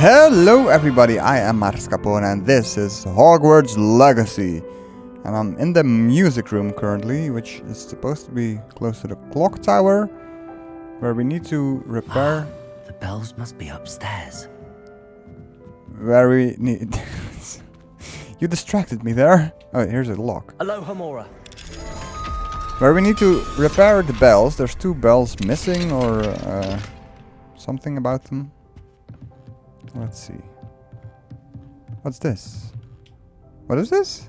Hello everybody, I am Marscapone and this is Hogwarts Legacy. And I'm in the music room currently, which is supposed to be close to the clock tower, where we need to repair... The bells must be upstairs. Where we need... You distracted me there. Oh, here's a lock. Aloha Mora. Where we need to repair the bells. There's 2 bells missing or something about them. Let's see. What's this? What is this?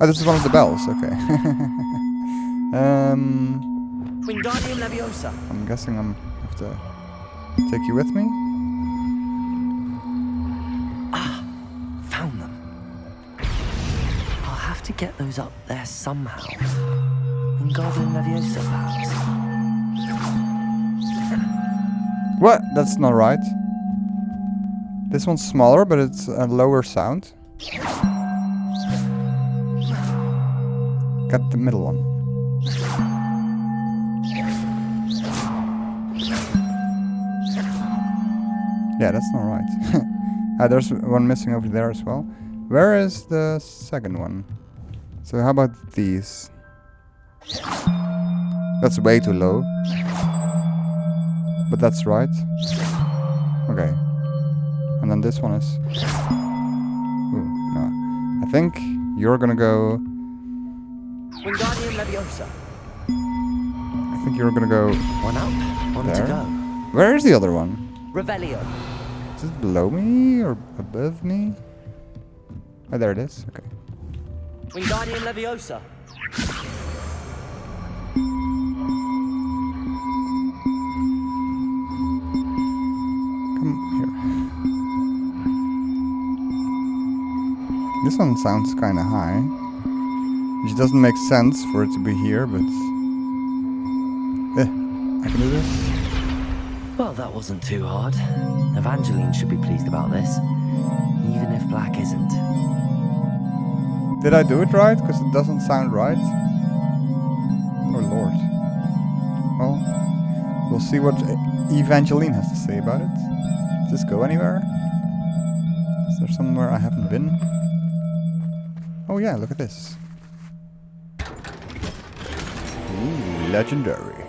Oh, this is one of the bells. Okay. Wingardium Leviosa. I'm guessing I'm have to take you with me. Ah, found them. I'll have to get those up there somehow. Wingardium Leviosa, perhaps. What? That's not right. This one's smaller, but it's a lower sound. Got the middle one. Yeah, that's not right. There's one missing over there as well. Where is the second one? So how about these? That's way too low. But that's right. Okay. And then this one is... Ooh, no. I think you're gonna go... Wingardium Leviosa. I think you're gonna go... One up, one there. to go. Where is the other one? Revelio. Is it below me or above me? Oh, there it is. Okay. Wingardium Leviosa. Come here. This one sounds kind of high. Which doesn't make sense for it to be here, but... I can do this. Well, that wasn't too hard. Evangeline should be pleased about this, even if Black isn't. Did I do it right? Because it doesn't sound right. Oh lord. Well, we'll see what Evangeline has to say about it. Does this go anywhere? Is there somewhere I haven't been? Oh yeah, look at this. Ooh, legendary.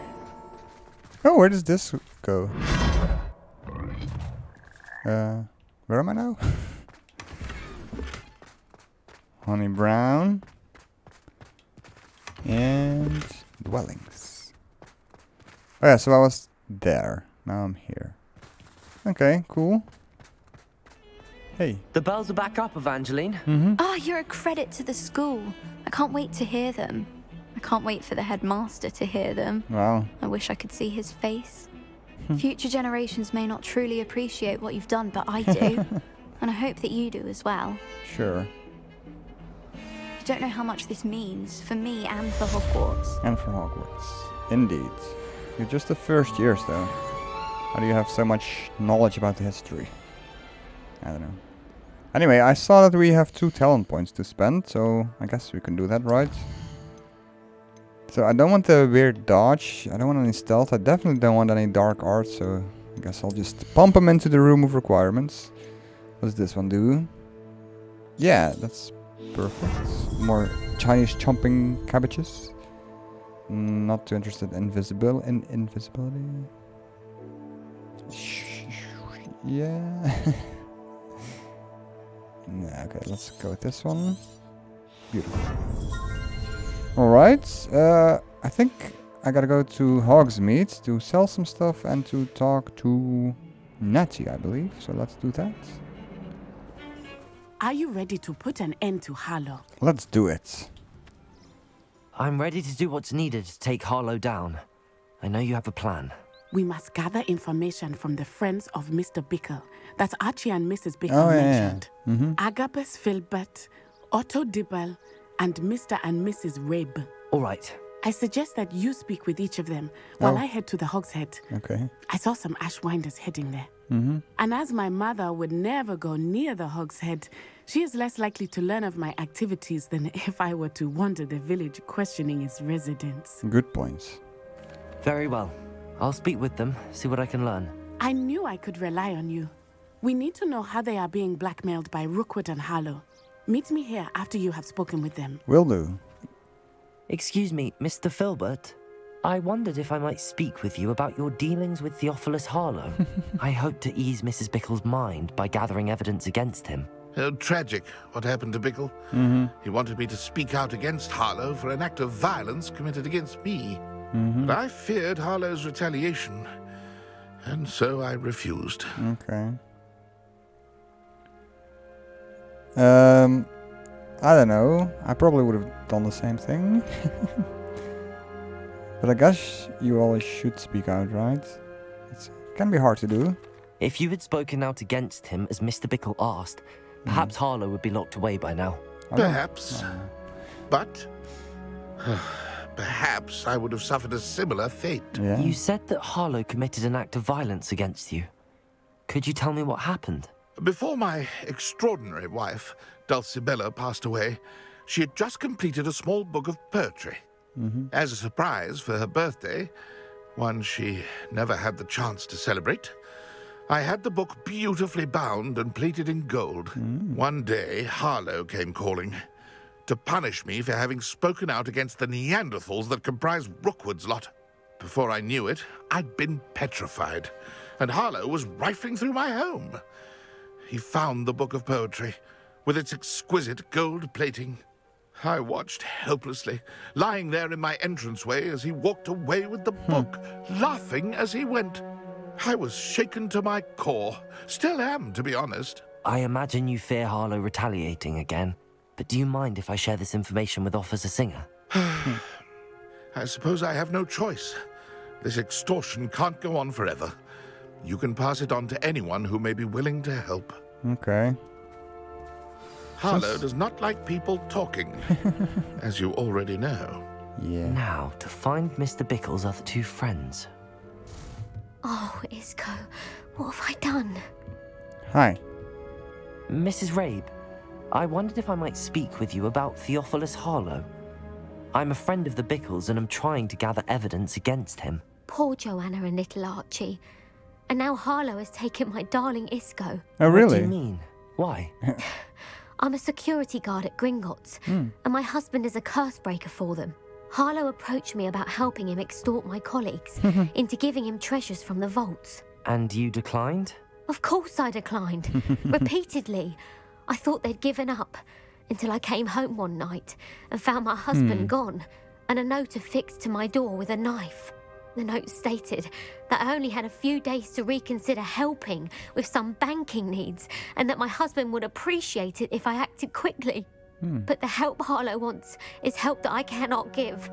Oh, where does this go? Where am I now? Honey Brown. And dwellings. Oh yeah, so I was there. Now I'm here. Okay, cool. Hey. The bells are back up, Evangeline. Mm-hmm. Oh, you're a credit to the school. I can't wait to hear them. I can't wait for the headmaster to hear them. Wow. I wish I could see his face. Future generations may not truly appreciate what you've done, but I do. And I hope that you do as well. Sure. You don't know how much this means for me and for Hogwarts. And for Hogwarts. Indeed. You're just the first years though. How do you have so much knowledge about the history? I don't know. Anyway, I saw that we have 2 talent points to spend, so I guess we can do that, right? So I don't want the weird dodge, I don't want any stealth, I definitely don't want any dark art, so I guess I'll just pump them into the room of requirements. What does this one do? Yeah, that's perfect. More Chinese chomping cabbages. Not too interested in invisibility. Yeah. Okay, let's go with this one. Beautiful. Alright, I think I gotta go to Hogsmeade to sell some stuff and to talk to Natty, I believe. So let's do that. Are you ready to put an end to Harlow? Let's do it. I'm ready to do what's needed to take Harlow down. I know you have a plan. We must gather information from the friends of Mr. Bickle that Archie and Mrs. Bickle mentioned. Yeah. Mm-hmm. Agabus Filbert, Otto Dibble, and Mr. and Mrs. Rabe. All right. I suggest that you speak with each of them while I head to the Hogshead. Okay. I saw some Ashwinders heading there. Mm-hmm. And as my mother would never go near the Hogshead, she is less likely to learn of my activities than if I were to wander the village questioning its residents. Good points. Very well. I'll speak with them, see what I can learn. I knew I could rely on you. We need to know how they are being blackmailed by Rookwood and Harlow. Meet me here after you have spoken with them. Will do. Excuse me, Mr. Filbert. I wondered if I might speak with you about your dealings with Theophilus Harlow. I hope to ease Mrs. Bickle's mind by gathering evidence against him. Tragic, what happened to Bickle. He wanted me to speak out against Harlow for an act of violence committed against me. But I feared Harlow's retaliation, and so I refused. Okay. I don't know. I probably would have done the same thing. But I guess you always should speak out, right? It can be hard to do. If you had spoken out against him as Mr. Bickle asked, perhaps Harlow would be locked away by now. Perhaps. But perhaps I would have suffered a similar fate. Yeah. You said that Harlow committed an act of violence against you. Could you tell me what happened? Before my extraordinary wife, Dulcibella, passed away, she had just completed a small book of poetry. As a surprise for her birthday, one she never had the chance to celebrate, I had the book beautifully bound and plated in gold. One day, Harlow came calling to punish me for having spoken out against the Neanderthals that comprise Rookwood's lot. Before I knew it, I'd been petrified, and Harlow was rifling through my home. He found the book of poetry, with its exquisite gold plating. I watched helplessly, lying there in my entranceway as he walked away with the book, laughing as he went. I was shaken to my core. Still am, to be honest. I imagine you fear Harlow retaliating again, but do you mind if I share this information with Officer Singer? I suppose I have no choice. This extortion can't go on forever. You can pass it on to anyone who may be willing to help. Okay. Harlow does not like people talking, as you already know. Yeah. Now, to find Mr. Bickle's other two friends. Oh, Isco, what have I done? Hi. Mrs. Rabe, I wondered if I might speak with you about Theophilus Harlow. I'm a friend of the Bickles and am trying to gather evidence against him. Poor Joanna and little Archie. And now Harlow has taken my darling Isco. Oh, What really? do you mean? Why? I'm a security guard at Gringotts, and my husband is a curse breaker for them. Harlow approached me about helping him extort my colleagues into giving him treasures from the vaults. And you declined? Of course I declined. Repeatedly. I thought they'd given up until I came home one night and found my husband gone and a note affixed to my door with a knife. The note stated that I only had a few days to reconsider helping with some banking needs and that my husband would appreciate it if I acted quickly. But the help Harlow wants is help that I cannot give,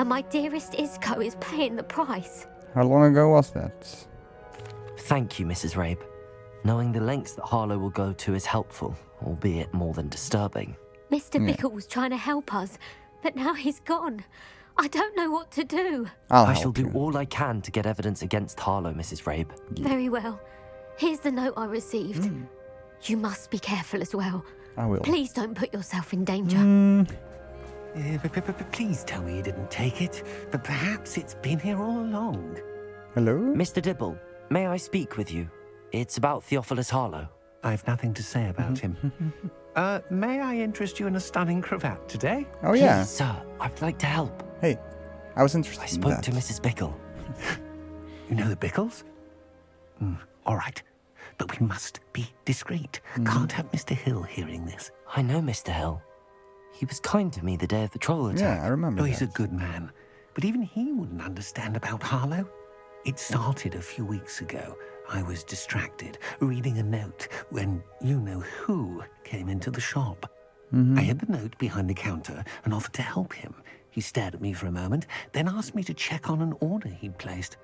and my dearest Isco is paying the price. How long ago was that? Thank you, Mrs. Rabe. Knowing the lengths that Harlow will go to is helpful, albeit more than disturbing. Mr. Bickle was trying to help us, but now he's gone. I don't know what to do. I shall help do you. all I can to get evidence against Harlow, Mrs. Rabe. Very well. Here's the note I received. You must be careful as well. I will. Please don't put yourself in danger. Please tell me you didn't take it, but perhaps it's been here all along. Hello? Mr. Dibble, may I speak with you? It's about Theophilus Harlow. I've nothing to say about him. May I interest you in a stunning cravat today? Oh, yeah. Please, sir, I'd like to help. Hey, I was interested I in spoke that. to Mrs. Bickle. You know the Bickles? All right, but we must be discreet. Can't have Mr. Hill hearing this. I know Mr. Hill. He was kind to me the day of the troll attack. Yeah, I remember Oh, he's a that. good man, but even he wouldn't understand about Harlow. It started a few weeks ago. I was distracted, reading a note, when you-know-who came into the shop. I hid the note behind the counter and offered to help him. He stared at me for a moment, then asked me to check on an order he'd placed.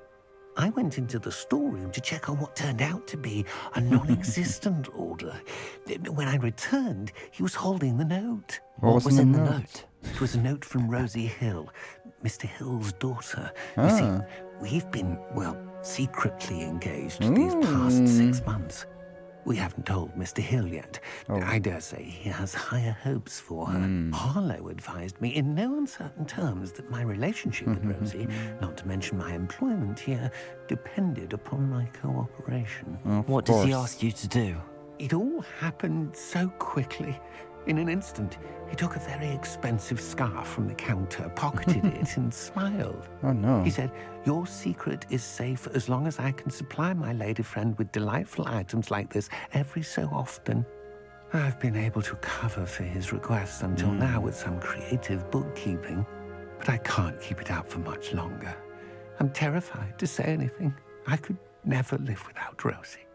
I went into the storeroom to check on what turned out to be a non-existent order. When I returned, he was holding the note. What was in the note? It was a note from Rosie Hill, Mr. Hill's daughter. You see, we've been, well, secretly engaged these past 6 months. We haven't told Mr. Hill yet. Oh. I dare say he has higher hopes for her. Harlow advised me in no uncertain terms that my relationship with Rosie, not to mention my employment here, depended upon my cooperation. Of What does he course. ask you to do? It all happened so quickly. In an instant, he took a very expensive scarf from the counter, pocketed it, and smiled. Oh no. He said, "Your secret is safe as long as I can supply my lady friend with delightful items like this every so often." I've been able to cover for his requests until now with some creative bookkeeping, but I can't keep it up for much longer. I'm terrified to say anything. I could never live without Rosie.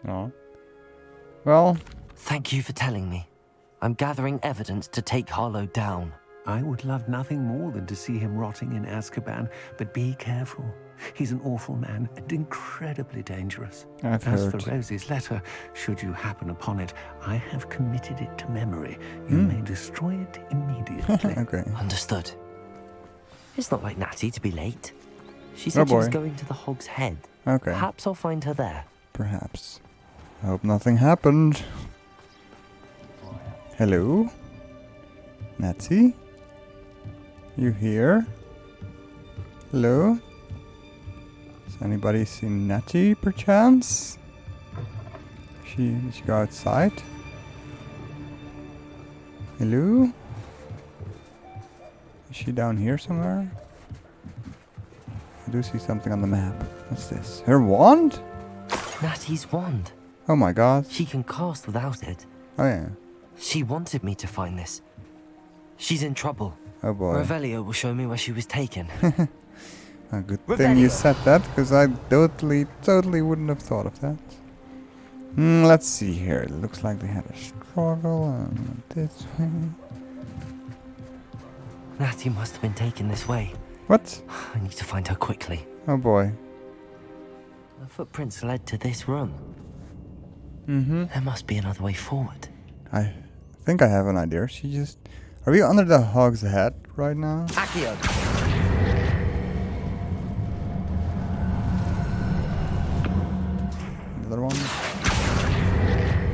Oh. Well, Thank you for telling me. I'm gathering evidence to take Harlow down. I would love nothing more than to see him rotting in Azkaban, but be careful. He's an awful man and incredibly dangerous. I've As heard. for Rosie's letter, should you happen upon it, I have committed it to memory. You may destroy it immediately. Okay. Understood. It's not like Natty to be late. She Oh said she was boy. going to the Hog's Head. Okay. Perhaps I'll find her there. Perhaps. I hope nothing happened. Hello? Natty? You here? Hello? Has anybody seen Natty perchance? Did she go outside? Hello? Is she down here somewhere? I do see something on the map. What's this? Her wand? Natty's wand. Oh my god. She can cast without it. Oh yeah. She wanted me to find this. She's in trouble. Oh boy. Revelio will show me where she was taken. A good thing you Revelio. said that, because I totally wouldn't have thought of that. Let's see here. It looks like they had a struggle and this way. Natty must have been taken this way. What? I need to find her quickly. Oh boy. The footprints led to this room. Mm-hmm. There must be another way forward. I think I have an idea. Are we under the Hog's Head right now? Accio! Another one.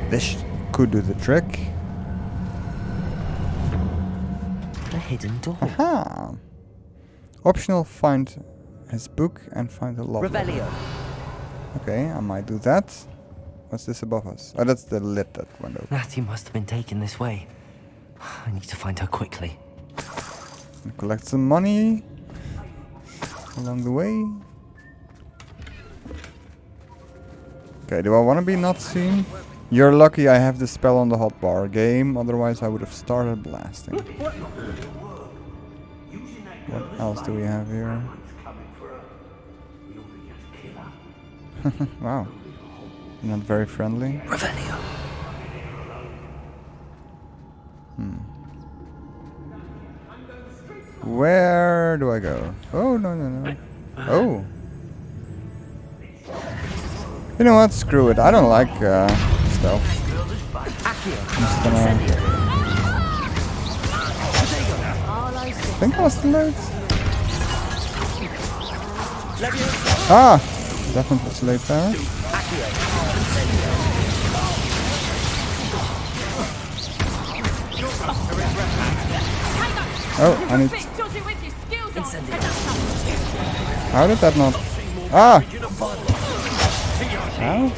This could do the trick. A hidden door. Aha! Optional, find his book and find a love letter. Revelio. Okay, I might do that. What's this above us? Oh, that's the lid that went open. Natty must have been taken this way. I need to find her quickly. And collect some money along the way. Okay, do I want to be not seen? You're lucky I have the spell on the hotbar game, otherwise I would have started blasting. What else do we have here? Wow. Not very friendly. Revelio. Where do I go? Oh, no. Oh. You know what? Screw it. I don't like stealth. Just gonna... I think I was the late. Ah! Definitely was late there. Oh, I need... How did that not... Ah! Ow.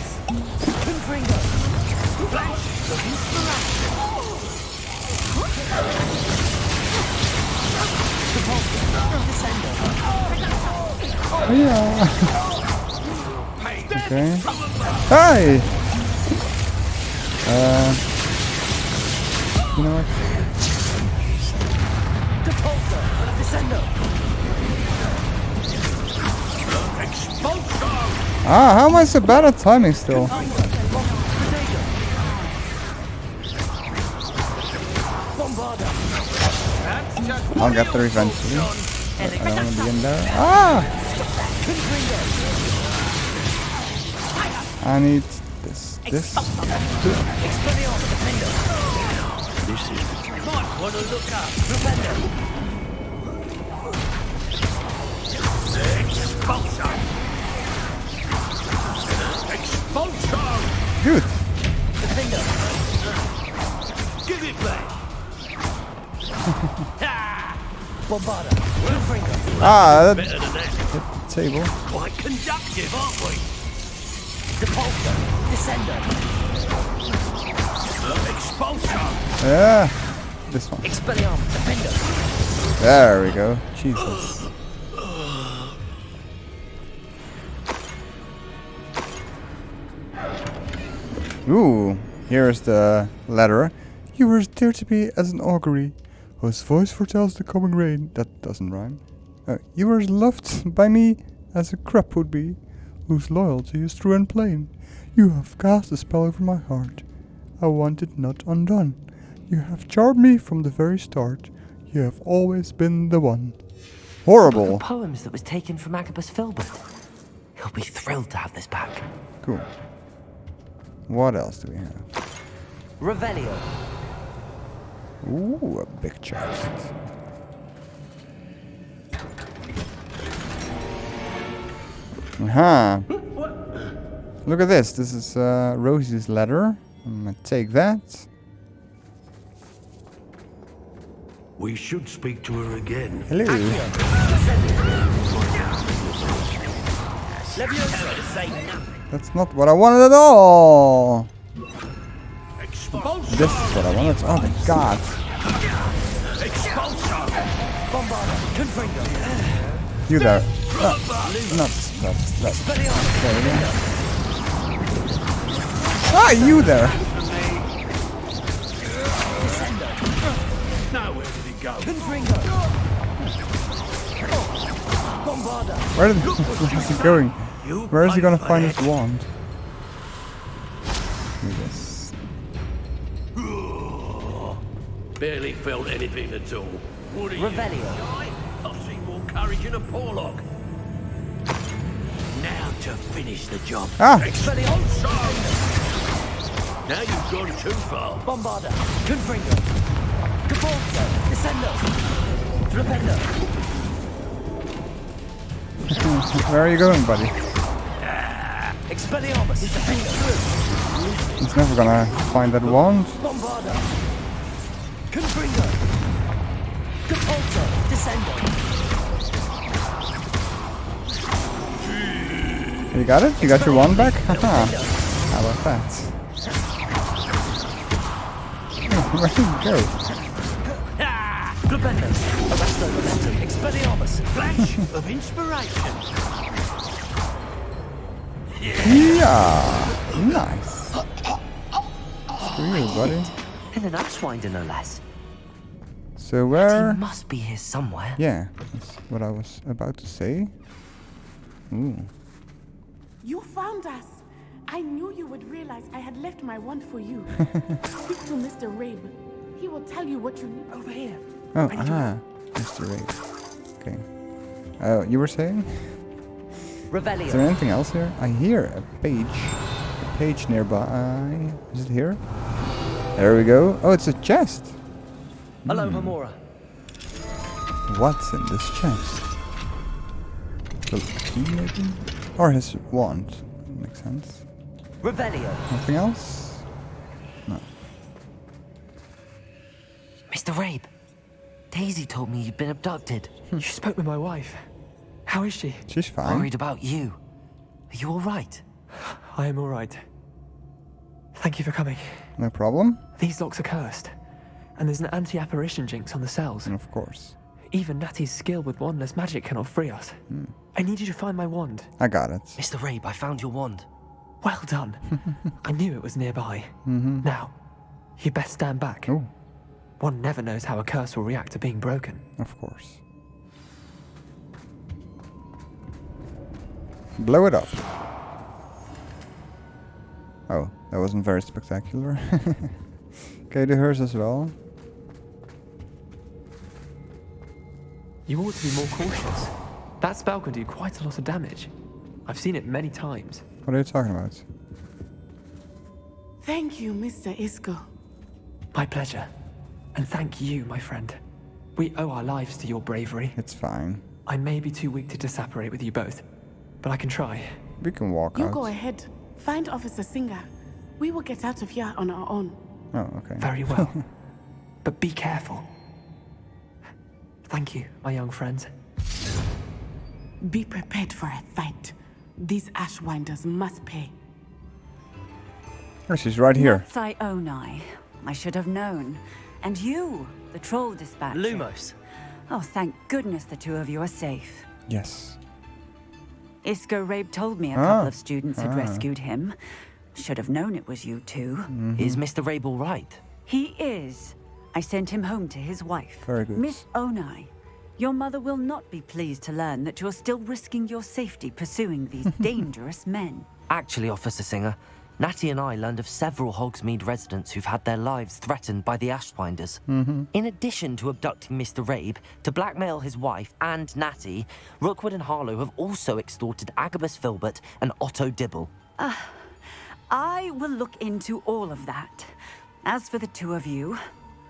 Yeah. Okay. Hi! You know what? Ah, how am I so bad at timing still? I'll get there eventually. But I don't want to be in there. Ah! I need this. Good. Bombarda. Confringo. Ah, that Better than that. hit the table. Quite conductive, aren't we? Depulso. Descender. Expulsor. Yeah, this one. Expelliarmus. Defender. There we go. Jesus. Ooh, here's the letter. You were as dear to me as an augury, whose voice foretells the coming rain. That doesn't rhyme. You were as loved by me as a crop would be, whose loyalty is true and plain. You have cast a spell over my heart. I want it not undone. You have charmed me from the very start. You have always been the one. Horrible. The poems that was taken from Agabus Filbert. He'll be thrilled to have this back. Cool. What else do we have? Revelio. Ooh, a big chest. Aha. Look at this. This is Rosie's letter. I'm gonna take that. We should speak to her again. Hello. That's not what I wanted at all. Expulsor. This is what I wanted. Oh my god. Expulsor. Bombarda. Confringo. You there. Nuts. There we go. Ah, you there. Now where did he go? Confringo. Bombarda. Where is he going? You Where is he play gonna for find that. his wand? Do this. Barely felt anything at all. What are you? Revelio. I've seen more courage in a Porlock. Now to finish the job. Ah! Expulsor. Now you've gone too far. Bombarda. Confringo. Depulso. Descendo. Flipendo. Where are you going, buddy? Expelliarmus. Defender. He's never gonna find that wand. Bombarda. Confringo. Depulso. Descendo. You got it? You got your wand back? Haha. How about that? Where did he go? Flipendo. Arresto. Momentum. Expelliarmus. Flash of inspiration. Yeah! Nice. Screw you, buddy. And an ashwinder, no less. So He where... must be here somewhere. Yeah, that's what I was about to say. Ooh. You found us. I knew you would realize I had left my wand for you. Speak to Mr. Rabe. He will tell you what you need. Over here. Oh, Mr. Rabe. Okay. You were saying? Is there Revelio. anything else here? I hear a page nearby. Is it here? There we go. Oh, it's a chest. Hello, Hamura. What's in this chest? The key, maybe? Or his wand. Makes sense. Revelio. Nothing else? No. Mr. Rabe. Daisy told me you'd been abducted. You spoke with my wife. How is she? She's fine. Worried about you. Are you all right? I am all right. Thank you for coming. No problem. These locks are cursed, and there's an anti-apparition jinx on the cells. And of course. Even Natty's skill with wandless magic cannot free us. I need you to find my wand. I got it. Mr. Rabe, I found your wand. Well done. I knew it was nearby. Now, you best stand back. Oh, One never knows how a curse will react to being broken. of course. Blow it up. Oh, that wasn't very spectacular. Okay, do hers as well. You ought to be more cautious. That spell can do quite a lot of damage. I've seen it many times. What are you talking about? Thank you, Mr. Isco. My pleasure. And thank you, my friend. We owe our lives to your bravery. It's fine. I may be too weak to disapparate with you both, but I can try. We can walk You out. go ahead. Find Officer Singer. We will get out of here on our own. Oh, okay. Very well. But be careful. Thank you, my young friends. Be prepared for a fight. These Ashwinders must pay. Oh, she's right here. Onai. I should have known. And you, the troll dispatcher. Lumos. Oh, thank goodness the two of you are safe. Yes. Isco Rabe told me a couple of students had rescued him. Should have known it was you two. Is Mr. Rabe all right? He is. I sent him home to his wife. Very good. Miss Onai, your mother will not be pleased to learn that you're still risking your safety pursuing these dangerous men. Actually, Officer Singer, Natty and I learned of several Hogsmeade residents who've had their lives threatened by the Ashwinders. In addition to abducting Mr. Rabe to blackmail his wife and Natty, Rookwood and Harlow have also extorted Agabus Filbert and Otto Dibble. I will look into all of that. As for the two of you,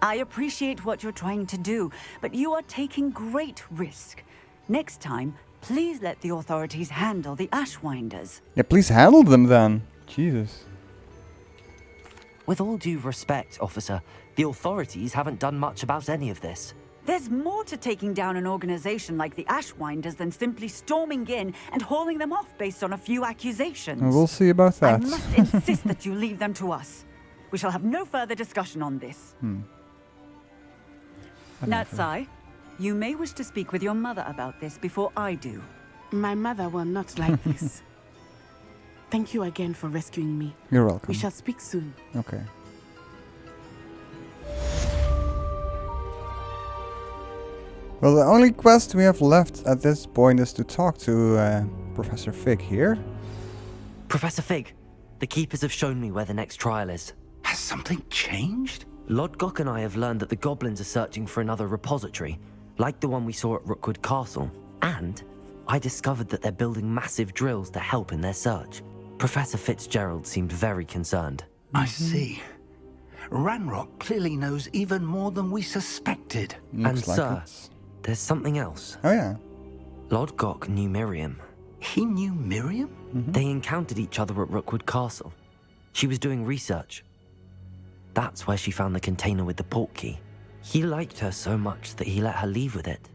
I appreciate what you're trying to do, but you are taking great risk. Next time, please let the authorities handle the Ashwinders. Yeah, please handle them then. Jesus. With all due respect, officer, the authorities haven't done much about any of this. There's more to taking down an organization like the Ashwinders than simply storming in and hauling them off based on a few accusations. We'll see about I that. must insist that you leave them to us. We shall have no further discussion on this. Natsai, you may wish to speak with your mother about this before I do. My mother will not like this. Thank you again for rescuing me. You're welcome. We shall speak soon. Okay. Well, the only quest we have left at this point is to talk to Professor Fig here. Professor Fig, the Keepers have shown me where the next trial is. Has something changed? Lodgok and I have learned that the goblins are searching for another repository, like the one we saw at Rookwood Castle. And I discovered that they're building massive drills to help in their search. Professor Fitzgerald seemed very concerned. I see. Ranrock clearly knows even more than we suspected. Looks And like sir, it. there's something else. Oh yeah. Lodgok knew Miriam. He knew Miriam? They encountered each other at Rookwood Castle. She was doing research. That's where she found the container with the port key. He liked her so much that he let her leave with it,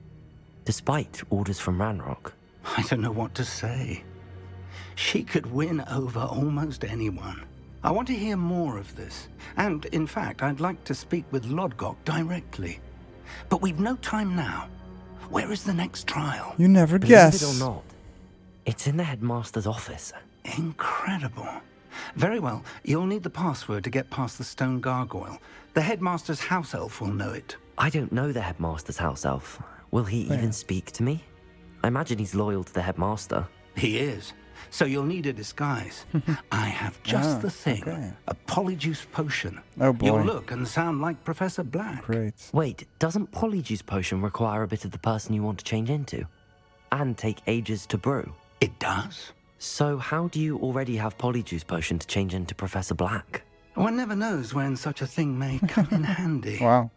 despite orders from Ranrock. I don't know what to say. She could win over almost anyone. I want to hear more of this. And, in fact, I'd like to speak with Lodgok directly. But we've no time now. Where is the next trial? You never Believe guess. it or not, it's in the headmaster's office. Incredible. Very well. You'll need the password to get past the stone gargoyle. The headmaster's house elf will know it. I don't know the headmaster's house elf. Will he even speak to me? I imagine he's loyal to the headmaster. He is. So you'll need a disguise. I have just the thing. okay. A polyjuice potion. Oh boy. You'll look and sound like Professor Black. Great. Wait, doesn't Polyjuice Potion require a bit of the person you want to change into? And take ages to brew? It does. So how do you already have Polyjuice Potion to change into Professor Black? One never knows when such a thing may come in handy. Wow.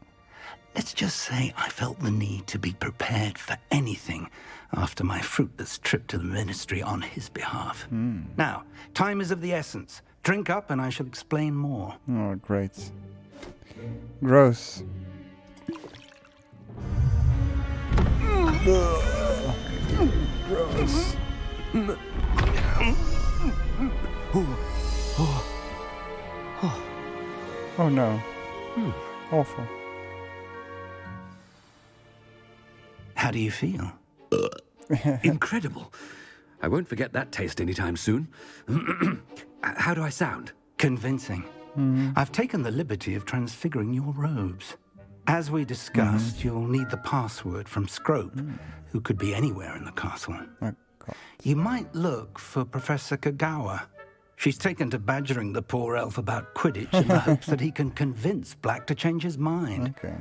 Let's just say I felt the need to be prepared for anything after my fruitless trip to the ministry on his behalf. Now, time is of the essence. Drink up and I shall explain more. Oh, great. Gross. Gross. Oh no. Awful. How do you feel? Incredible. I won't forget that taste anytime soon. How do I sound? Convincing. I've taken the liberty of transfiguring your robes. As we discussed, you'll need the password from Scrope, who could be anywhere in the castle. Oh, God. You might look for Professor Kagawa. She's taken to badgering the poor elf about Quidditch in the hopes that he can convince Black to change his mind. Okay.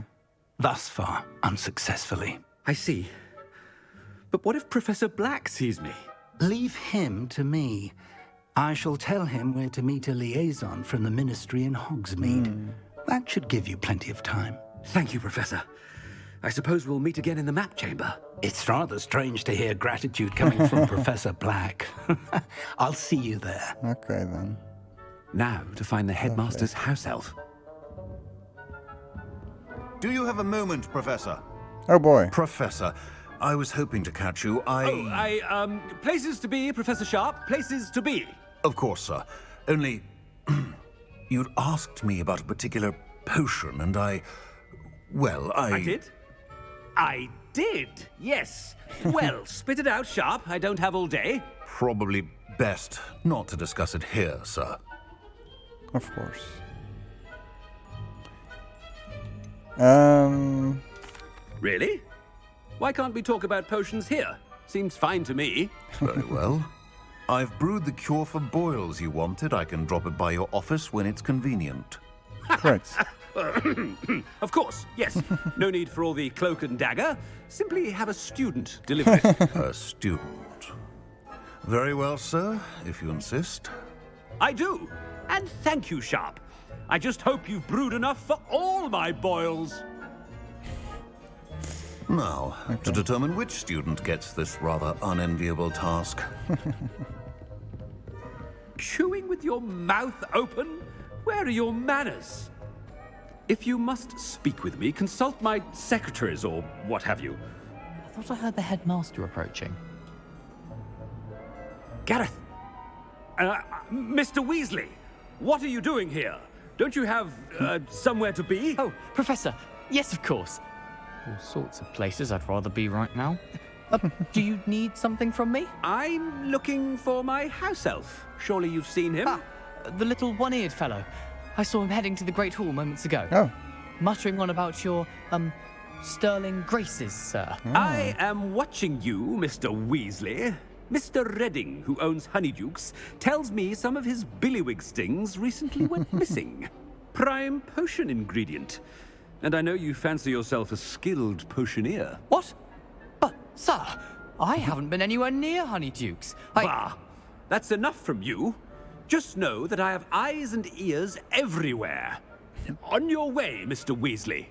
Thus far, unsuccessfully. I see. But what if Professor Black sees me? Leave him to me. I shall tell him where to meet a liaison from the ministry in Hogsmeade. That should give you plenty of time. Thank you, Professor. I suppose we'll meet again in the map chamber. It's rather strange to hear gratitude coming from Professor Black. I'll see you there. Okay then. Now to find the headmaster's house elf. Do you have a moment, Professor? Oh boy. Professor, I was hoping to catch you. Places to be, Professor Sharp. Places to be. Of course, sir. Only... you'd asked me about a particular potion, and I did? I did, yes. Well, spit it out, Sharp. I don't have all day. Probably best not to discuss it here, sir. Of course. Really? Why can't we talk about potions here? Seems fine to me. Very well. I've brewed the cure for boils you wanted. I can drop it by your office when it's convenient. Great. Of course, yes. No need for all the cloak and dagger. Simply have a student deliver it. A student. Very well, sir, if you insist. I do. And thank you, Sharp. I just hope you've brewed enough for all my boils. Now, to determine which student gets this rather unenviable task. Chewing with your mouth open? Where are your manners? If you must speak with me, consult my secretaries or what have you. I thought I heard the headmaster approaching. Gareth! Mr. Weasley, what are you doing here? Don't you have somewhere to be? Oh, Professor, yes, of course. All sorts of places I'd rather be right now. Do you need something from me? I'm looking for my house elf. Surely you've seen him? Ah, the little one-eared fellow. I saw him heading to the Great Hall moments ago. Oh. Muttering on about your, sterling graces, sir. I am watching you, Mr. Weasley. Mr. Redding, who owns Honeydukes, tells me some of his billywig stings recently went missing. Prime potion ingredient. And I know you fancy yourself a skilled potioneer. What? But, sir, I haven't been anywhere near Honeydukes. Bah! That's enough from you. Just know that I have eyes and ears everywhere. On your way, Mr. Weasley.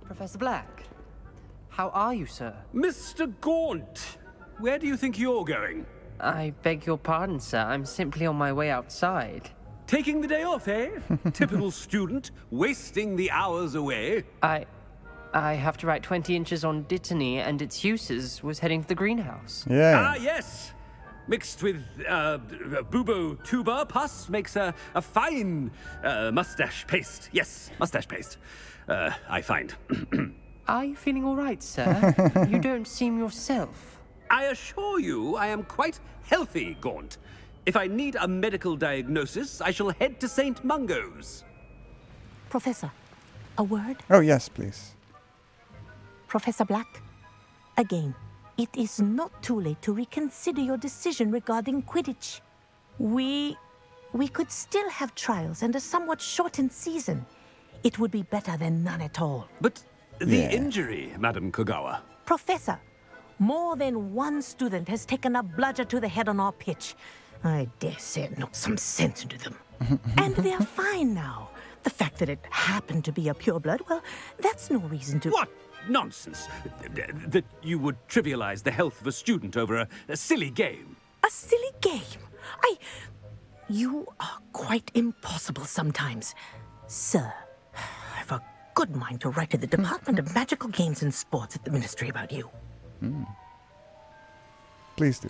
Professor Black, how are you, sir? Mr. Gaunt, where do you think you're going? I beg your pardon, sir. I'm simply on my way outside. Taking the day off, eh? Typical student, wasting the hours away. I have to write 20 inches on Dittany and its uses. Was heading to the greenhouse. Yeah. Ah, yes. Mixed with bubo tuber pus makes a fine mustache paste. Yes, mustache paste. I find. Are you feeling all right, sir? You don't seem yourself. I assure you I am quite healthy, Gaunt. If I need a medical diagnosis, I shall head to St. Mungo's. Professor, a word? Oh, yes, please. Professor Black, again, it is not too late to reconsider your decision regarding Quidditch. We could still have trials and a somewhat shortened season. It would be better than none at all. But the injury, Madam Kogawa. Professor, more than one student has taken a bludger to the head on our pitch. I dare say it knocked some sense into them. And they're fine now. The fact that it happened to be a pureblood, well, that's no reason to... What nonsense! That you would trivialize the health of a student over a silly game. A silly game? You are quite impossible sometimes. Sir, I've a good mind to write to the Department of Magical Games and Sports at the Ministry about you. Please do.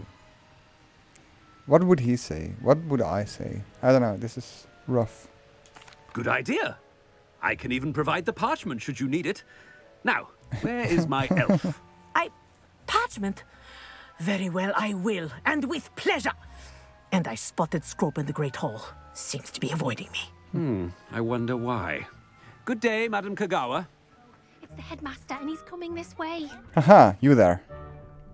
What would he say? What would I say? I don't know. This is rough. Good idea. I can even provide the parchment should you need it. Now, where is my elf? Parchment? Very well, I will, and with pleasure. And I spotted Scrope in the Great Hall. Seems to be avoiding me. I wonder why. Good day, Madam Kogawa. It's the headmaster, and he's coming this way. Haha, you there.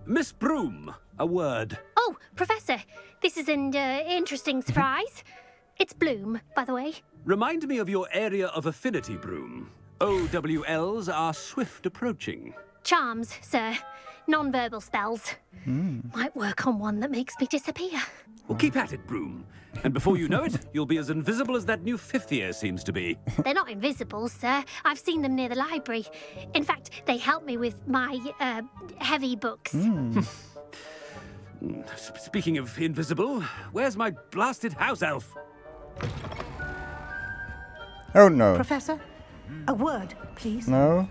Miss Broom, a word. Oh, Professor, this is an interesting surprise. It's Bloom, by the way. Remind me of your area of affinity, Broom. OWLs are swift approaching. Charms, sir. Non-verbal spells. Might work on one that makes me disappear. Well, keep at it, Broom. And before you know it, you'll be as invisible as that new fifth year seems to be. They're not invisible, sir. I've seen them near the library. In fact, they help me with my, heavy books. Speaking of invisible, where's my blasted house elf? Oh no. Professor, A word, please. No?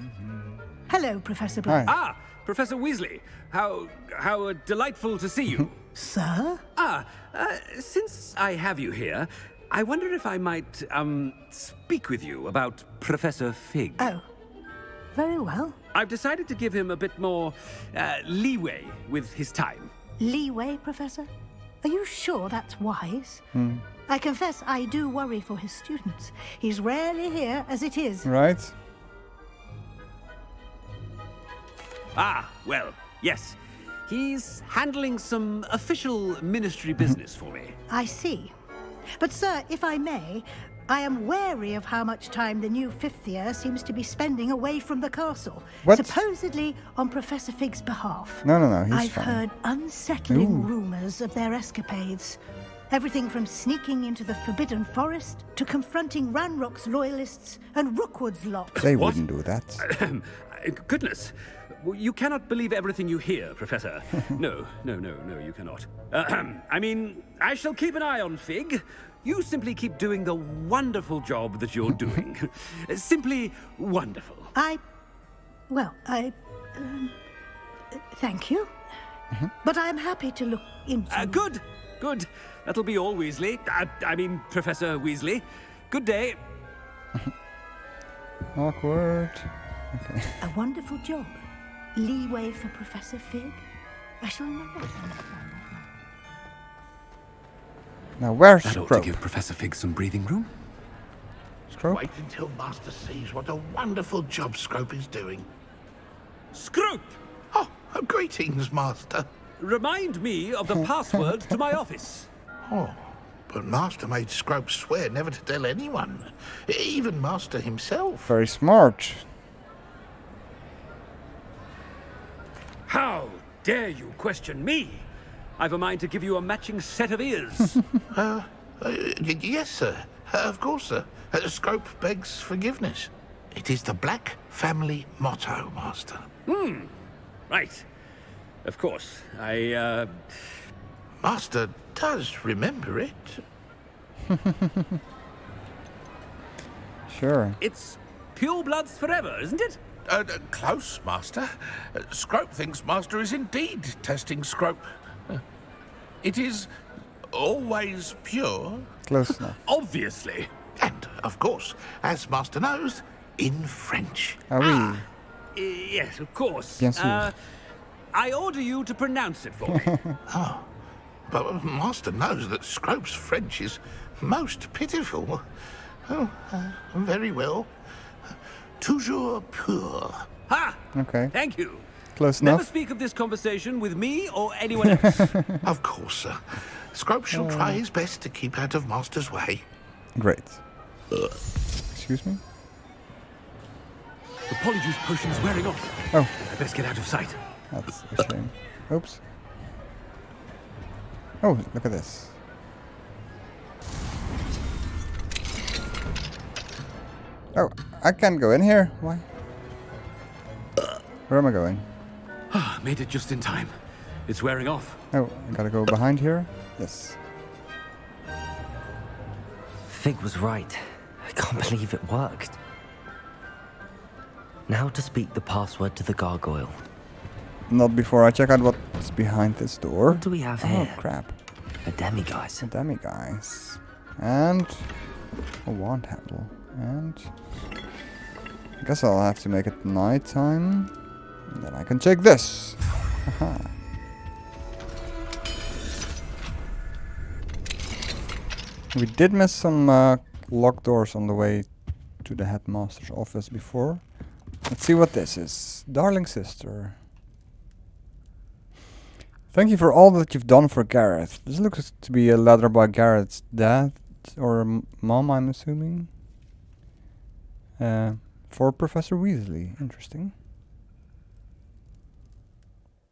Hello, Professor Black. Hi. Ah, Professor Weasley. How delightful to see you. Sir? Since I have you here, I wonder if I might, speak with you about Professor Fig. Oh, very well. I've decided to give him a bit more, leeway with his time. Leeway, Professor? Are you sure that's wise? I confess I do worry for his students. He's rarely here as it is. Right. Ah, well, yes. He's handling some official ministry business for me. I see. But, sir, if I may, I am wary of how much time the new fifth year seems to be spending away from the castle. What? Supposedly on Professor Fig's behalf. No, he's I've fine. heard unsettling Ooh. rumors of their escapades. Everything from sneaking into the Forbidden Forest to confronting Ranrock's loyalists and Rookwood's lot. They What? wouldn't do that. Goodness. Well, you cannot believe everything you hear, Professor. No, you cannot. I mean, I shall keep an eye on Fig. You simply keep doing the wonderful job that you're doing. Simply wonderful. Thank you. But I'm happy to look into... Good. That'll be all, Weasley. I mean, Professor Weasley. Good day. Awkward. Okay. A wonderful job. Leeway for Professor Fig. I shall know. Now where's That ought to Scrope? give Professor Fig some breathing room. Scrope? Wait until Master sees what a wonderful job Scrope is doing. Scrope! Oh, greetings, Master. Remind me of the password to my office. Oh, but Master made Scrope swear never to tell anyone, even Master himself. Very smart. How dare you question me? I've a mind to give you a matching set of ears. Yes, sir. Of course, sir. Scrope begs forgiveness. It is the Black family motto, Master. Right. Of course. Master does remember it. Sure. It's pure bloods forever, isn't it? Close, Master. Scrope thinks Master is indeed testing Scrope. It is always pure. Close enough. Obviously. And, of course, as Master knows, in French. Ah oui. Yes, of course. Bien sûr. I order you to pronounce it for me. But Master knows that Scrope's French is most pitiful. Oh, very well. Toujours pur. Ha! Okay. Thank you. Close Never enough. speak of this conversation with me or anyone else. Of course, sir. Scrope shall try his best to keep out of Master's way. Great. Excuse me? The polyjuice potion's wearing off. Oh, I best get out of sight. that's a shame. Oops. Oh, look at this. Oh, I can't go in here. Why? Where am I going? Made it just in time. It's wearing off. Oh, I gotta go behind here. Yes. Fig was right. I can't believe it worked. Now to speak the password to the gargoyle. Not before I check out what's behind this door. What do we have Oh, here? crap. A demiguise. A demiguise. And a wand handle. And I guess I'll have to make it nighttime. And then I can take this. Haha. We did miss some locked doors on the way to the headmaster's office before. Let's see what this is. Darling sister. Thank you for all that you've done for Gareth. This looks to be a letter by Gareth's dad or mom, I'm assuming. For Professor Weasley. Interesting.